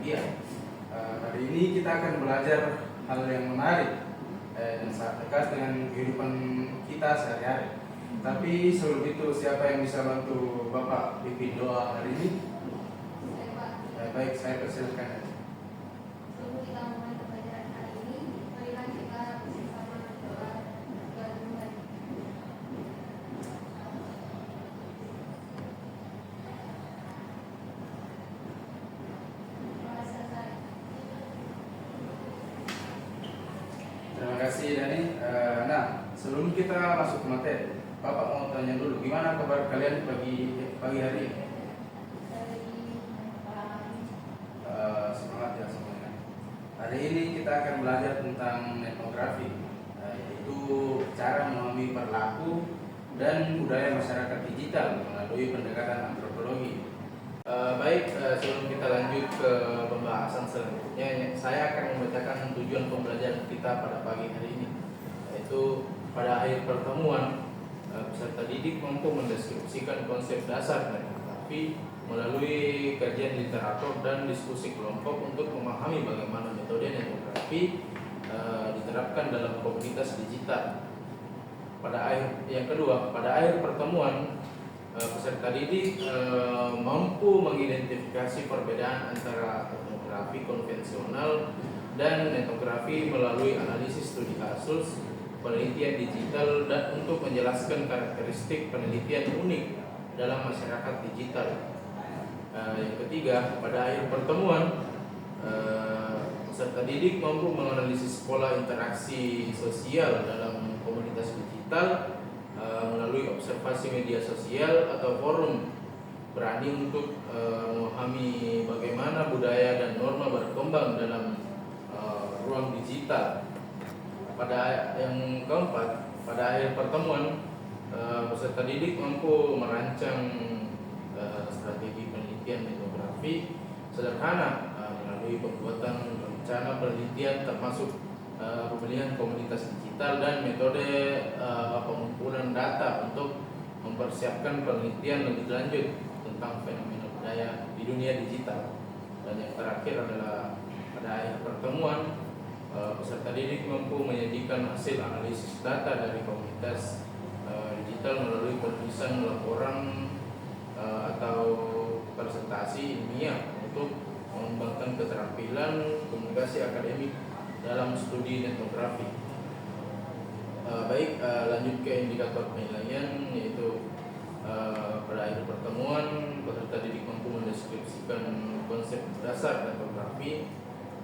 media. Hari ini kita akan belajar hal yang menarik dan sangat dekat dengan kehidupan kita sehari-hari. Tapi sebelum itu, siapa yang bisa bantu Bapak pimpin doa hari ini? Baik, saya persilakan. Sebelum kita mulai pembelajaran hari ini, marilah kita bersama berdoa dan memulai. Terima kasih Dani. Nah, sebelum kita masuk ke materi, Bapak mau tanya dulu, gimana kabar kalian pagi hari ini? Semangat ya semuanya. Hari ini kita akan belajar tentang etnografi, yaitu cara memahami perilaku dan budaya masyarakat digital melalui pendekatan antropologi. Sebelum kita lanjut ke pembahasan selanjutnya, saya akan membacakan tujuan pembelajaran kita pada pagi hari ini, yaitu pada akhir pertemuan peserta didik mampu mendeskripsikan konsep dasar dari etnografi melalui kajian literatur dan diskusi kelompok untuk memahami bagaimana metode etnografi diterapkan dalam komunitas digital. Pada akhir pertemuan peserta didik mampu mengidentifikasi perbedaan antara etnografi konvensional dan etnografi melalui analisis studi kasus, penelitian digital, dan untuk menjelaskan karakteristik penelitian unik dalam masyarakat digital. Yang ketiga, pada akhir pertemuan peserta didik mampu menganalisis pola interaksi sosial dalam komunitas digital melalui observasi media sosial atau forum, berani untuk memahami bagaimana budaya dan norma berkembang dalam ruang digital. Yang keempat, pada akhir pertemuan peserta didik mampu merancang strategi penelitian etnografi sederhana melalui pembuatan rencana penelitian termasuk pemilihan komunitas digital dan metode pengumpulan data untuk mempersiapkan penelitian lebih lanjut tentang fenomena budaya di dunia digital. Dan yang terakhir adalah pada akhir pertemuan peserta didik mampu menyajikan hasil analisis data dari komunitas digital melalui penulisan laporan atau presentasi ilmiah untuk mengembangkan keterampilan komunikasi akademik dalam studi etnografi. Lanjut ke indikator penilaian, yaitu pada akhir pertemuan peserta didik mampu mendeskripsikan konsep dasar etnografi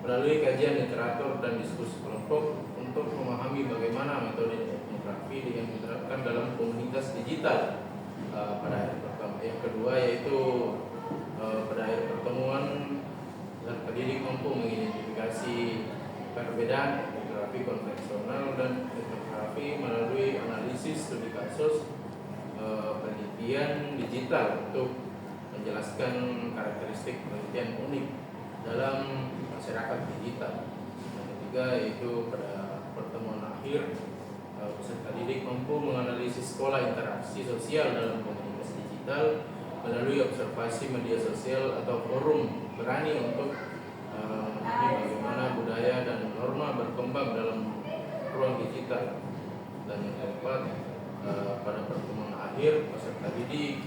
melalui kajian literatur dan diskusi kelompok untuk memahami bagaimana metode etnografi yang diterapkan dalam komunitas digital. Pada akhir pertemuan yang kedua, yaitu pada akhir pertemuan peserta didik mampu mengidentifikasi perbedaan etnografi konvensional dan etnografi melalui analisis studi kasus, penelitian digital untuk menjelaskan karakteristik penelitian unik dalam masyarakat digital. Yang ketiga, yaitu pada pertemuan akhir peserta didik mampu menganalisis pola interaksi sosial dalam komunitas digital melalui observasi media sosial atau forum, berani untuk memahami bagaimana budaya dan norma berkembang dalam ruang digital. Dan yang keempat, pada pertemuan akhir peserta didik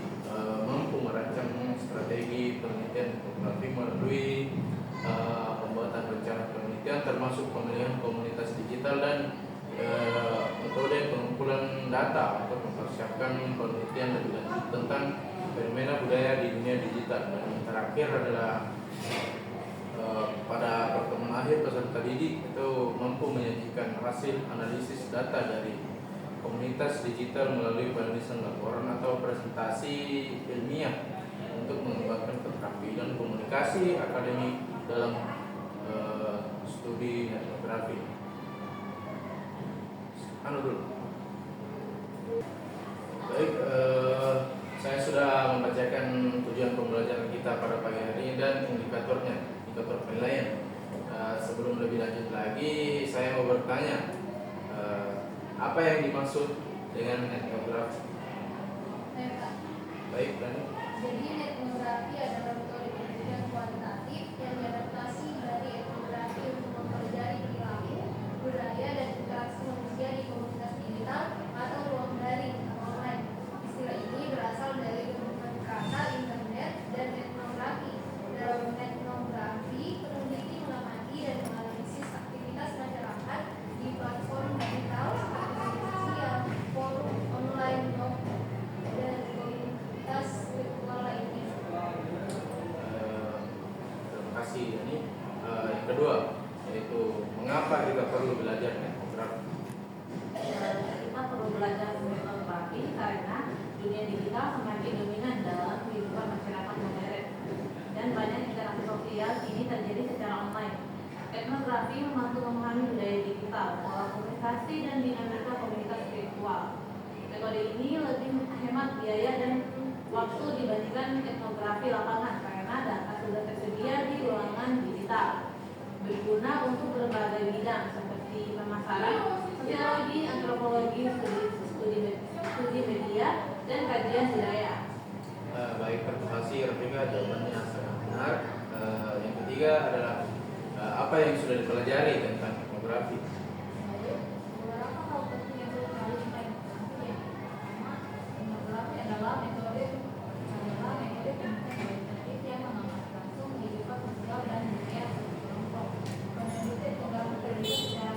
mampu merancang strategi penelitian etnografi melalui pembuatan rencana penelitian termasuk pemilihan komunitas digital dan metode pengumpulan data untuk mempersiapkan penelitian lebih lanjut tentang fenomena budaya di dunia digital. Dan yang terakhir adalah pada pertemuan akhir peserta didik itu mampu menyajikan hasil analisis data dari komunitas digital melalui penulisan laporan atau presentasi ilmiah untuk mengembangkan keterampilan komunikasi akademik dalam studi etnografi. Saya sudah membacakan tujuan pembelajaran kita pada pagi hari ini dan indikator penilaian. Sebelum lebih lanjut lagi, saya mau bertanya, apa yang dimaksud dengan etnografi? Baik, Pak. Baik, Dani. Jadi etnografi adalah metode penelitian kualitatif interaktif yang diadaptasi dari etnografi untuk mempelajari perilaku, budaya, dan interaksi manusia di komunitas digital atau ruang daring atau online. Istilah ini berasal dari gabungan kata internet dan etnografi. Dalam etnografi, peneliti mengamati dan menganalisis aktivitas masyarakat di platform digital seperti media sosial, forum online, blog, dan komunitas virtual lainnya. Terima kasih Dani. Yang kedua yaitu mengapa kita perlu belajar etnografi? Kita perlu belajar etnografi karena dunia digital semakin dominan dalam kehidupan masyarakat modern dan banyak interaksi sosial kini terjadi secara online. Etnografi membantu memahami budaya digital, pola komunikasi, dan dinamika komunitas virtual. Metode ini lebih hemat biaya dan waktu dibandingkan etnografi lapangan karena data sudah tersedia di ruangan digital. Berguna untuk berbagai bidang seperti pemasaran, sosiologi, antropologi, studi media, dan kajian budaya. Baik, terima kasih Rafika, jawabannya sangat benar. Yang ketiga adalah apa yang sudah dipelajari tentang etnografi? Beberapa hal penting yang perlu diketahui tentang etnografi. Pertama, etnografi adalah metode komunikasi kualitatif yang mengamati langsung kehidupan sosial dan budaya suatu kelompok. Peneliti etnografi terlibat secara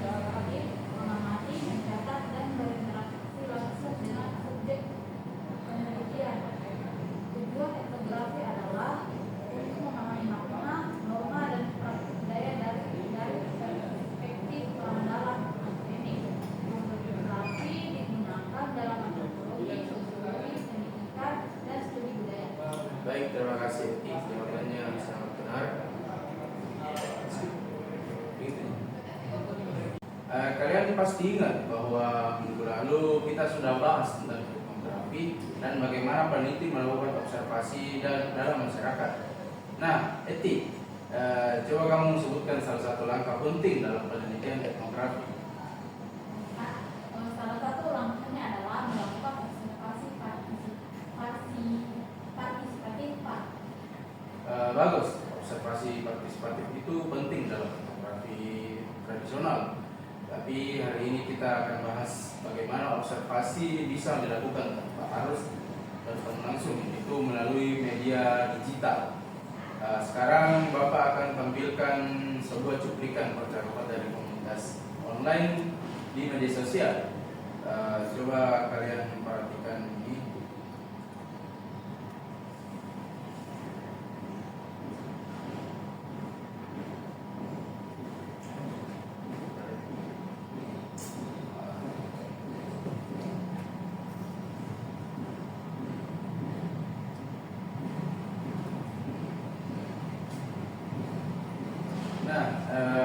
partisipatif, mengamati, mencatat, dan berinteraksi langsung dengan subjek penelitian. Tujuan etnografi adalah untuk memahami makna, norma, dan praktik budaya dari perspektif mendalam akademik. Etnografi digunakan dalam antropologi, sosiologi, pendidikan, dan studi budaya. Baik, terima kasih Eti, jawabannya sangat benar. Kalian pasti ingat bahwa minggu lalu kita sudah bahas tentang etnografi dan bagaimana peneliti melakukan observasi dalam masyarakat. Nah, Eti, coba kamu sebutkan salah satu langkah penting dalam penelitian etnografi. Salah satu langkahnya adalah melakukan observasi partisipatif. Bagus, observasi partisipatif itu penting dalam etnografi tradisional. Tapi hari ini kita akan bahas bagaimana observasi bisa dilakukan tanpa harus bertemu langsung, itu melalui media digital. Sekarang Bapak akan tampilkan sebuah cuplikan percakapan dari komunitas online di media sosial. Coba kalian perhatikan ini.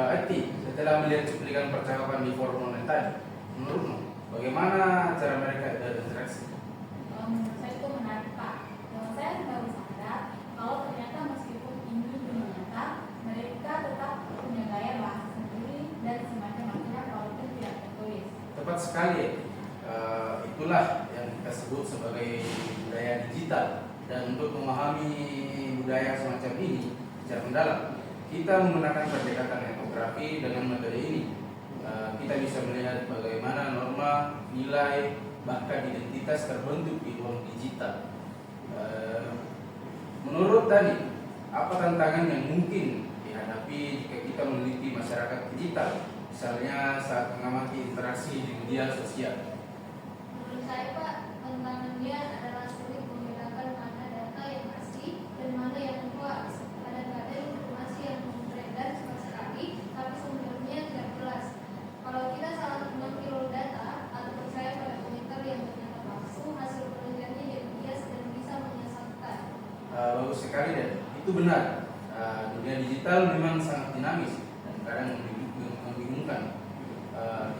Eti, setelah melihat cuplikan percakapan di forum online tadi, menurutmu bagaimana cara mereka berinteraksi? Menurut saya itu menarik, Pak. Saya baru sadar kalau ternyata meskipun ini belum nyata, mereka tetap punya gaya bahasa sendiri dan semacam makna walaupun tidak tertulis. Tepat sekali. Itulah yang kita sebut sebagai budaya digital. Dan untuk memahami budaya semacam ini secara mendalam, kita menggunakan pendekatan etnografi dengan metode ini. Kita bisa melihat bagaimana norma, nilai, bahkan identitas terbentuk di ruang digital. Menurut Dani, apa tantangan yang mungkin dihadapi jika kita meneliti masyarakat digital, misalnya saat mengamati interaksi di media sosial? Menurut saya, Pak, tantangannya adalah sulit membedakan mana data yang asli dan mana yang hoax. Kadang-kadang informasi yang beredar cepat sekali, tapi sumbernya tidak jelas. Kalau kita salah mengambil data atau percaya pada komentar yang ternyata palsu, hasil penelitiannya jadi bias dan bisa menyesatkan. Bagus sekali, dan itu benar. Dunia digital memang sangat dinamis dan kadang membingungkan.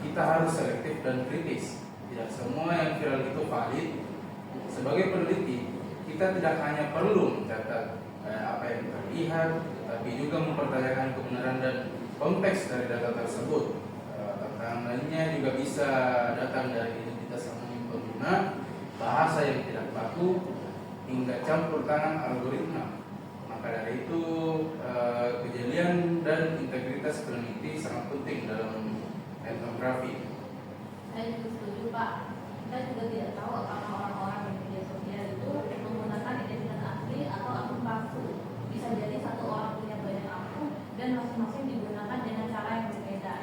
Kita harus selektif dan kritis. Tidak semua yang viral itu valid. Sebagai peneliti, kita tidak hanya perlu mencatat apa yang terlihat, tapi juga mempertanyakan kebenaran dan konteks dari data tersebut. Tantangan lainnya juga bisa datang dari identitas anonim pengguna, bahasa yang tidak baku, hingga campur tangan algoritma. Maka dari itu kejelian dan integritas peneliti sangat penting dalam etnografi. Saya juga setuju Pak. Kita juga tidak tahu apakah orang-orang di media sosial itu menggunakan identitas asli atau akun palsu. Bisa jadi satu orang punya banyak akun dan masing-masing digunakan dengan cara yang berbeda.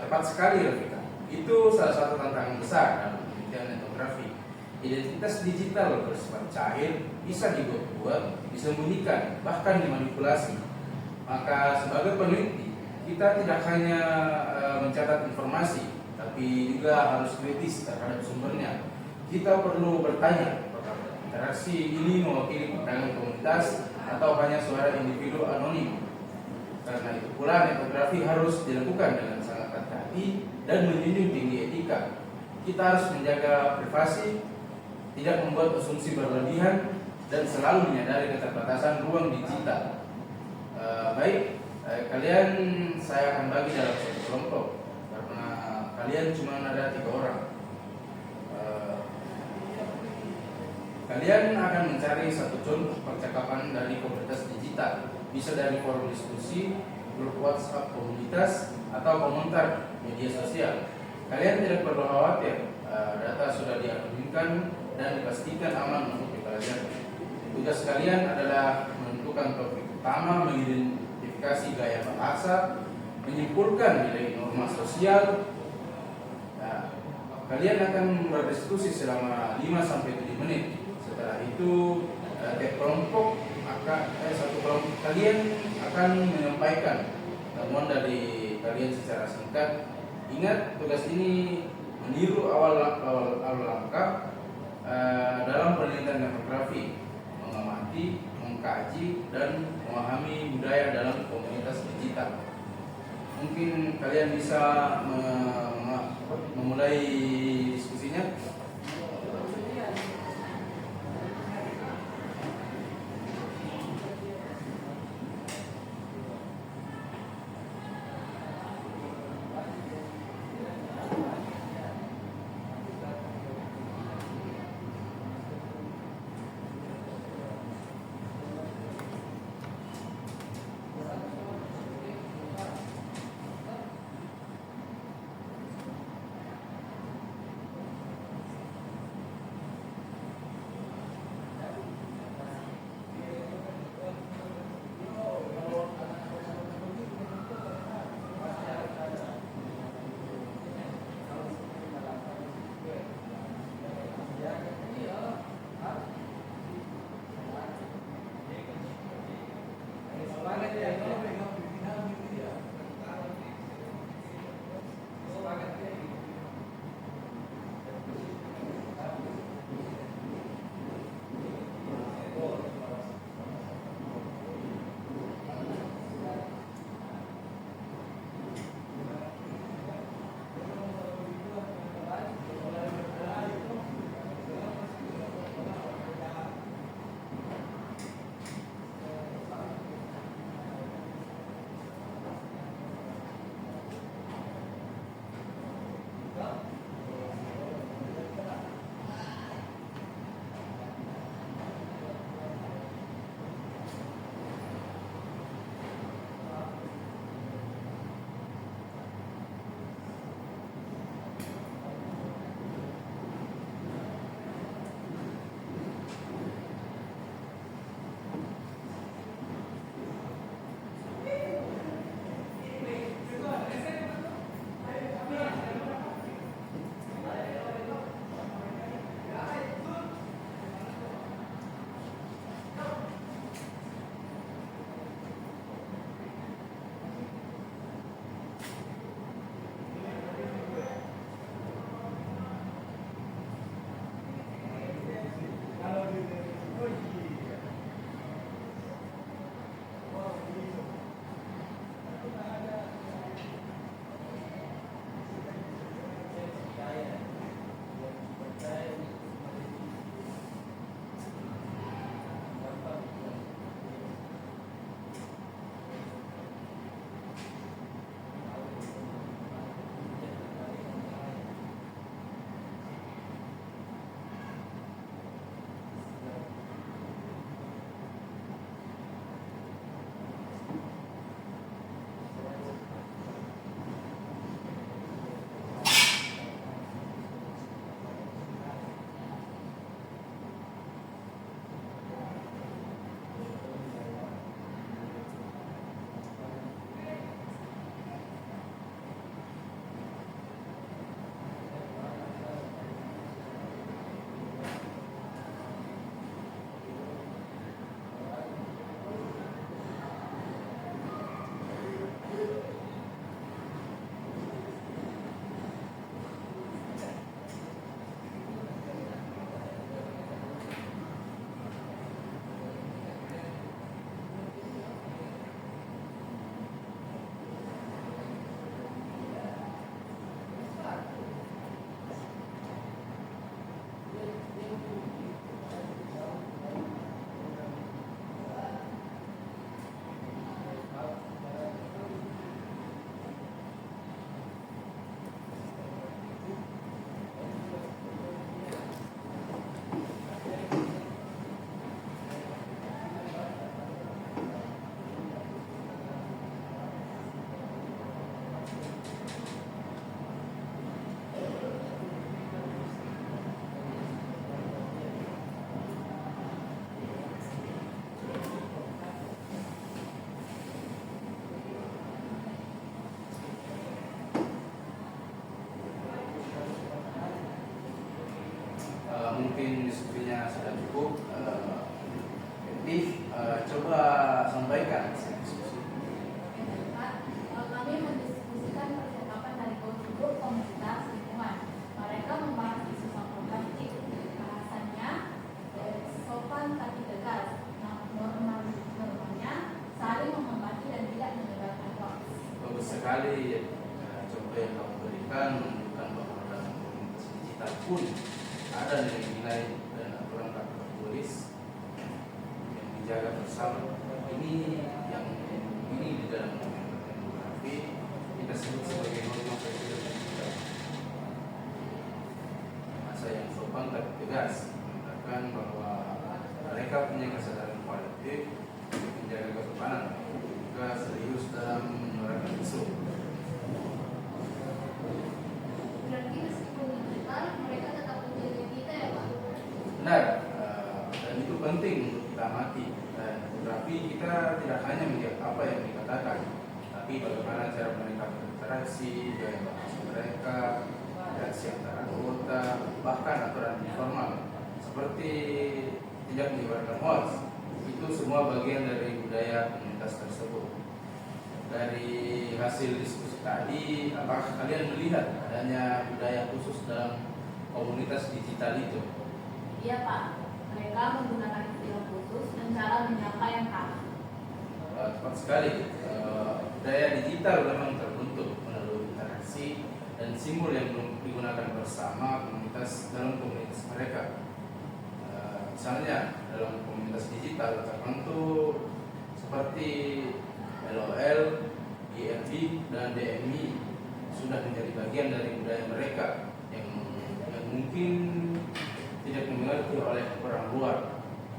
Tepat sekali Rafika. Itu salah satu tantangan besar dalam penelitian etnografi. Identitas digital bersifat cair, bisa dibuat, disembunyikan, bahkan dimanipulasi. Maka sebagai peneliti, kita tidak hanya mencatat informasi, tapi juga harus kritis terhadap sumbernya. Kita perlu bertanya, apakah interaksi ini mewakili pandangan komunitas atau hanya suara individu anonim. Karena itu pula etnografi harus dilakukan dengan sangat hati-hati dan menjunjung tinggi etika. Kita harus menjaga privasi, tidak membuat asumsi berlebihan, dan selalu menyadari keterbatasan ruang digital. Kalian saya akan bagi dalam satu kelompok karena kalian cuma ada 3 orang. Kalian akan mencari satu contoh percakapan dari komunitas digital, bisa dari forum diskusi, grup WhatsApp komunitas, atau komentar media sosial. Kalian tidak perlu khawatir, data sudah dianonimkan dan dipastikan aman untuk dipelajari. Tugas kalian adalah menentukan topik utama, mengidentifikasi gaya bahasa, menyimpulkan nilai norma sosial. Kalian akan berdiskusi selama 5-7 menit. Setelah itu satu kelompok kalian akan menyampaikan temuan dari kalian secara singkat. Ingat, tugas ini meniru awal langkah dalam penelitian etnografi, mengamati, mengkaji, dan memahami budaya dalam komunitas digital. Mungkin kalian bisa memulai diskusinya. mungkin diskusinya sudah cukup. Coba sampaikan diskusi. Pak, kami mendiskusikan percakapan dari grup komunitas lingkungan. Mereka membahas isu sampah plastik. Bahasannya sopan tapi tegas. Normanya saling menghormati dan tidak menyebarkan hoax. Bagus sekali. Contoh yang kamu berikan menunjukkan bahwa dalam komunitas digital pun ada nilai-nilai dan aturan tata tulis yang dijaga bersama. Ini di dalam demografi kita sebut sebagai norma sosial digital. Masa yang sopan tapi tegas mengatakan bahwa mereka punya kesadaran kolektif untuk menjaga kesopanan juga serius dalam menyuarakan isu. Berarti meskipun digital, mereka tetap menjaga kita ya Pak? Benar, dan itu penting untuk kita amati. Tetapi kita tidak hanya melihat apa yang dikatakan, tapi bagaimana cara mereka berinteraksi, gaya bahasa mereka, reaksi antara anggota, bahkan aturan informal seperti tidak menyebarkan hoax. Itu semua bagian dari budaya komunitas tersebut. Dari hasil diskusi tadi, apakah kalian melihat adanya budaya khusus dalam komunitas digital itu? Iya Pak, mereka menggunakan istilah khusus dan cara menyapa yang khas. Tepat sekali. Budaya digital memang terbentuk melalui interaksi dan simbol yang digunakan bersama komunitas dalam komunitas mereka. Misalnya dalam komunitas digital tertentu seperti LOL, IRB, dan DMI sudah menjadi bagian dari budaya mereka yang mungkin tidak dimengerti oleh orang luar.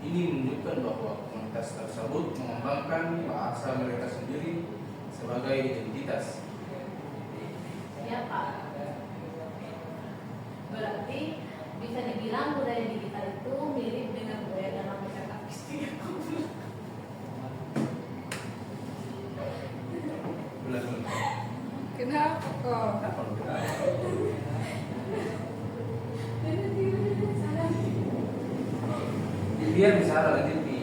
Ini menunjukkan bahwa komunitas tersebut mengembangkan bahasa mereka sendiri sebagai identitas. Ya Pak. Berarti bisa dibilang budaya digital itu mirip dengan budaya dalam masyarakat fisik. Kenapa kok? Biar bisa lagi di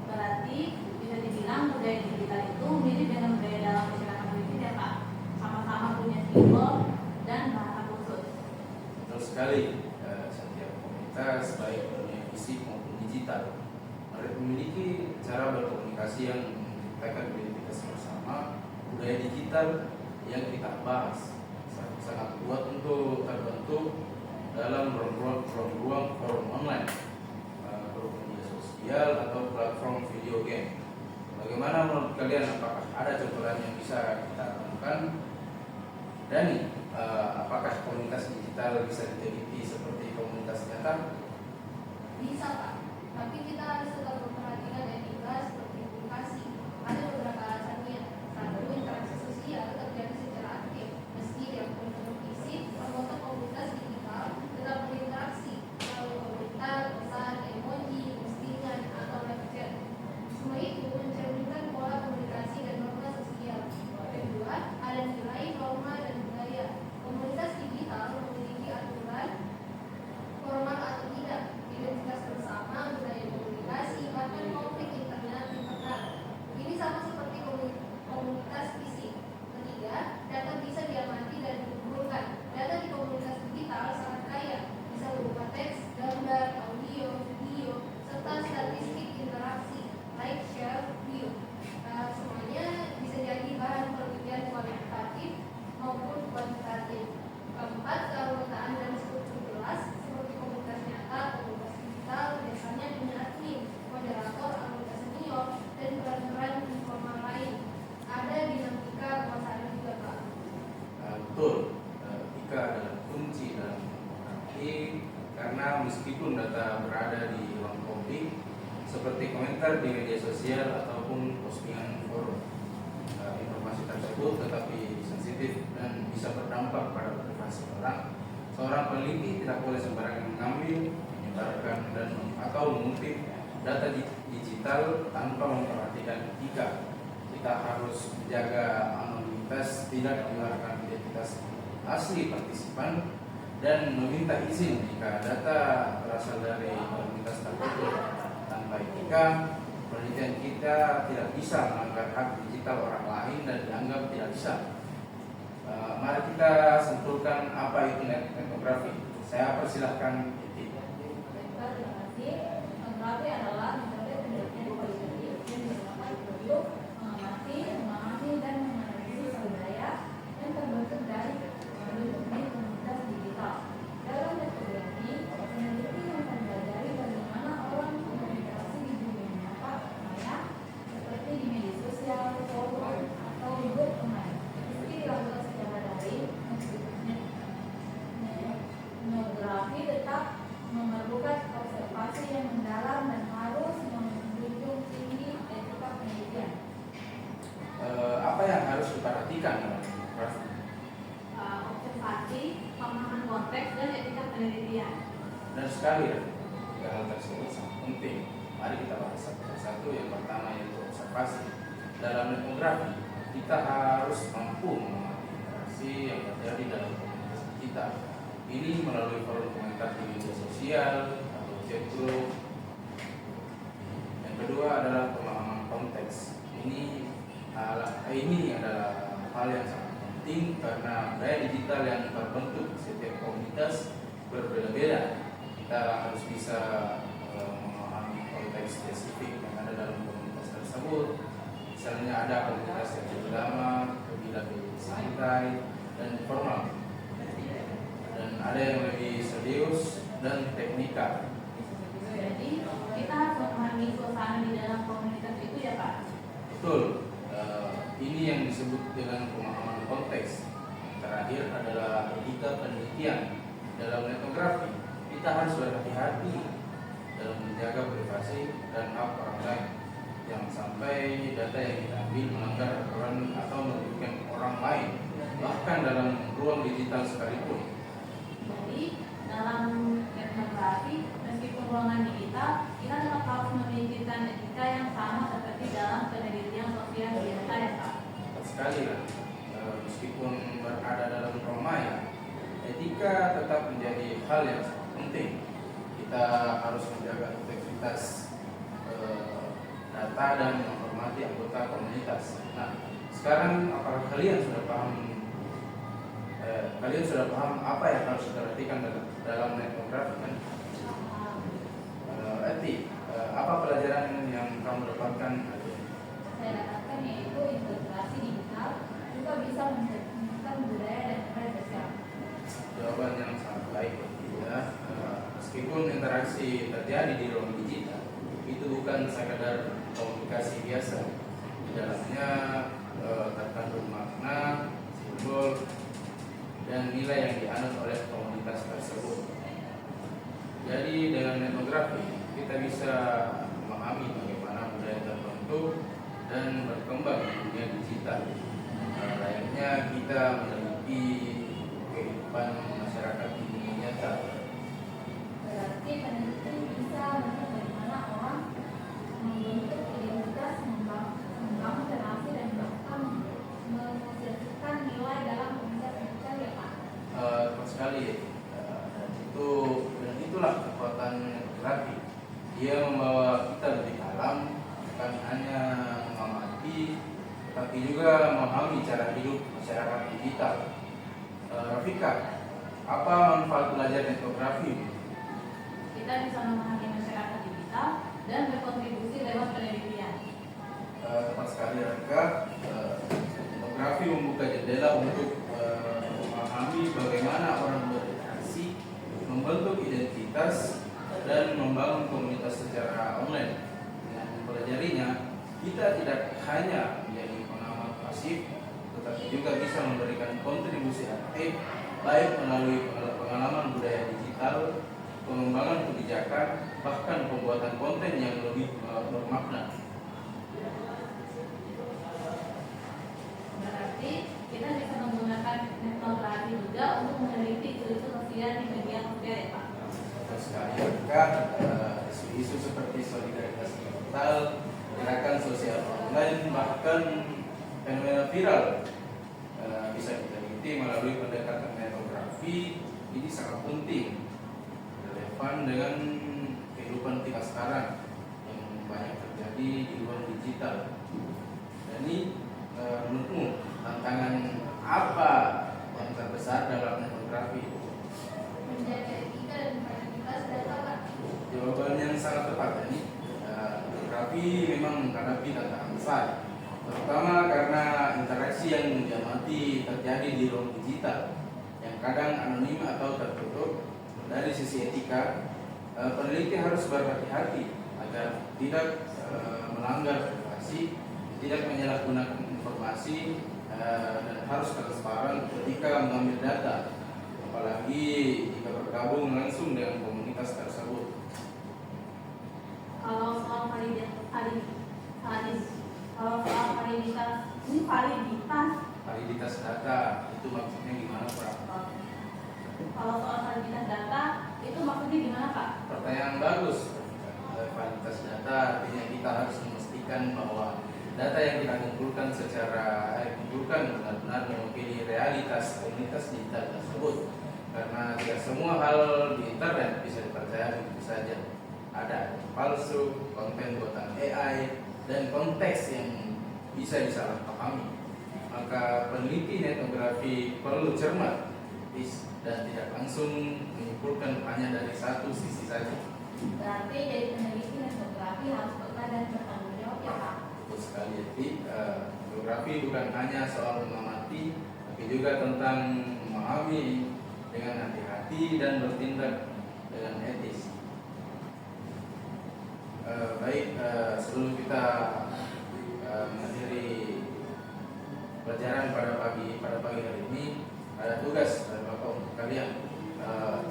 Berarti bisa dibilang budaya digital itu mirip dengan budaya dalam masyarakat fisik ya Pak. Sama-sama punya simbol dan bahasa khusus. Betul sekali. Setiap komunitas baik dunia fisik maupun digital mereka memiliki cara berkomunikasi yang menciptakan identitas bersama. Budaya digital yang kita bahas sangat kuat untuk terbentuk dalam ruang forum online, grup media sosial atau platform video game. Bagaimana menurut kalian? Apakah ada contoh lain yang bisa kita temukan? Dani, apakah komunitas digital bisa diteliti seperti komunitas nyata? Bisa Pak, tapi kita harus tetap memperhatikan etika seperti komunikasi. Ada beberapa alasannya. Satu, interaksi sosial terjadi secara aktif. Meski diakui bentuk fisik, anggota komunitas digital tetap berinteraksi melalui komentar, pesan, emoji, postingan, atau live chat. Semua itu mencerminkan pola komunikasi dan norma sosial. Kedua, ada nilai, norma, dan budaya. Komunitas digital memiliki aturan formal atau tidak, identitas bersama, budaya komunikasi, bahkan konflik internal. Ini sama seperti komunitas fisik. Ketiga, data bisa diamati dan dikumpulkan. Data di komunitas digital sangat kaya, bisa berupa teks, gambar, audio, video, serta statistik interaksi, like, share, view. Semuanya bisa jadi bahan penelitian kualitatif maupun kuantitatif. Keempat, keanggotaan dan struktur jelas seperti komunitas nyata, komunitas digital biasanya punya admin, moderator, anggota senior, dan peran-peran informal lain. Ada dinamika kemasan juga Pak. Betul, etika adalah kunci dalam komunikasi karena meskipun data berada di ruang publik seperti komentar di media sosial ataupun postingan forum, informasi tersebut tetapi sensitif dan bisa berdampak pada privasi orang. Seorang peneliti tidak boleh sembarangan mengambil, menyebarkan atau mengutip data digital tanpa memperhatikan etika, kita harus menjaga anonimitas, tidak mengeluarkan identitas asli partisipan, dan meminta izin jika data berasal dari komunitas tertentu. Tanpa etika, penelitian kita tidak bisa melanggar hak digital orang lain dan dianggap tidak bisa. Mari kita simpulkan apa itu etnografi. Saya persilahkan Titi. Terima kasih. Etnografi adalah metode penelitian kualitatif yang digunakan untuk mengamati, memahami, dan menganalisis budaya yang terbentuk dari bentuk komunitas digital. Dalam etnografi, peneliti yang mempelajari bagaimana orang berinteraksi di dunia nyata maya, seperti di media sosial, forum, atau grup online. Meski dilakukan secara daring, etnografi tetap memerlukan observasi yang mendalam dan harus menjunjung tinggi etika penelitian. Apa yang harus diperhatikan dalam etnografi? Observasi, pemahaman konteks, dan etika penelitian. Dan sekali ya, tiga hal tersebut sangat penting. Mari kita bahas satu persatu. Yang pertama yaitu observasi. Dalam etnografi, kita harus mampu mengamati interaksi yang terjadi dalam komunitas kita. Ini melalui forum komentar di media sosial atau chat group. Yang kedua adalah pemahaman konteks. Ini adalah hal yang sangat penting karena budaya digital yang terbentuk setiap komunitas berbeda-beda. Kita harus bisa memahami konteks spesifik yang ada dalam komunitas tersebut. Misalnya ada komunitas yang lebih lama, lebih santai dan formal, dan ada yang lebih serius dan teknikal. Jadi kita harus memahami suasana di dalam komunitas itu ya Pak. Betul. Ini yang disebut dengan pemahaman konteks. Terakhir adalah etika penelitian. Dalam etnografi, kita harus berhati-hati dalam menjaga privasi dan hak orang lain. Jangan sampai data yang kita ambil melanggar aturan atau merugikan orang lain, bahkan dalam ruang digital sekalipun. Jadi dalam etnografi, meskipun ruangan digital, kita tetap harus memikirkan etika yang sama seperti dalam penelitian sosial biasa ya Pak. Tepat sekali lah. Meskipun berada dalam ruang maya, etika tetap menjadi hal yang sangat penting. Kita harus menjaga integritas data dan menghormati anggota komunitas. Nah, sekarang apakah kalian sudah paham? Kalian sudah paham apa yang harus diperhatikan dalam etnografi kan? Eti, apa pelajaran yang kamu dapatkan? Saya dapatkan yaitu integrasi digital juga bisa mencerminkan budaya dan peran sosial. Jawaban yang sangat baik ya. Meskipun interaksi terjadi di ruang digital, itu bukan sekadar komunikasi biasa. Di dalamnya terkandung makna, simbol, dan nilai yang dianut oleh komunitas tersebut. Jadi dengan etnografi kita bisa memahami bagaimana budaya terbentuk dan berkembang di dunia digital. Layaknya kita meneliti kehidupan masyarakat di dunia nyata. Berarti peneliti bisa melihat bagaimana orang membentuk identitas, membangun relasi dan bahkan menghasilkan nilai dalam komunitas digital ya Pak. Tepat sekali. Dan itulah kekuatan etnografi. Dia membawa kita lebih dalam, bukan hanya mengamati, tapi juga memahami cara hidup masyarakat digital. Rafika, apa manfaat belajar etnografi? Kita bisa memahami masyarakat digital dan berkontribusi lewat penelitian. Tepat sekali Rafika. Etnografi membuka jendela untuk memahami bagaimana orang berinteraksi, membentuk identitas, dan membangun komunitas secara online. Dengan mempelajarinya, kita tidak hanya menjadi pengamat pasif, tetapi juga bisa memberikan kontribusi aktif, baik melalui pengalaman budaya digital, pengembangan kebijakan, bahkan pembuatan konten yang lebih bermakna. Berarti kita bisa menggunakan etnografi juga untuk meneliti isu-isu sosial di media sosial ya Pak. Sekali kan isu-isu seperti solidaritas digital, gerakan sosial online, bahkan fenomena viral bisa kita ikuti melalui pendekatan etnografi. Ini sangat penting, relevan dengan kehidupan kita sekarang yang banyak terjadi di ruang digital. Dan ini menurutmu tantangan apa yang terbesar dalam etnografi? Menjaga etika dan integritas data, Pak. Jawaban yang sangat tepat ini. Etnografi memang menghadapi tantangan besar, terutama karena interaksi yang diamati terjadi di ruang digital yang kadang anonim atau tertutup. Dari sisi etika, peneliti harus berhati-hati agar tidak melanggar privasi, tidak menyalahgunakan informasi, dan harus transparan ketika mengambil data, apalagi jika bergabung langsung dengan komunitas tersebut. Kalau soal Validitas data itu maksudnya gimana, Pak? Kalau soal validitas data itu maksudnya gimana, Pak? Pertanyaan bagus. Validitas data artinya kita harus memastikan bahwa data yang kita kumpulkan benar-benar mewakili realitas komunitas digital tersebut. Karena tidak semua hal di internet bisa dipercaya begitu saja. Ada palsu, konten buatan AI, dan konteks yang bisa disalahpahami. Maka peneliti etnografi perlu cermat dan tidak langsung menyimpulkan hanya dari satu sisi saja. Berarti jadi peneliti etnografi harus peka dan bertanggung jawab, ya, Pak? Betul sekali. Jadi etnografi bukan hanya soal mengamati, tapi juga tentang memahami dengan hati-hati dan bertindak dengan etis. Sebelum kita mengakhiri pelajaran pada pagi hari ini, ada tugas dari Bapak untuk kalian.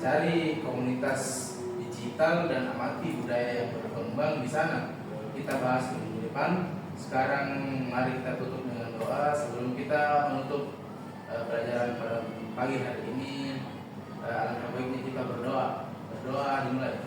Cari komunitas digital dan amati budaya yang berkembang di sana. Kita bahas minggu depan. Sekarang mari kita tutup dengan doa sebelum kita menutup pelajaran pada pagi hari ini. Alangkah baiknya kita berdoa dimulai.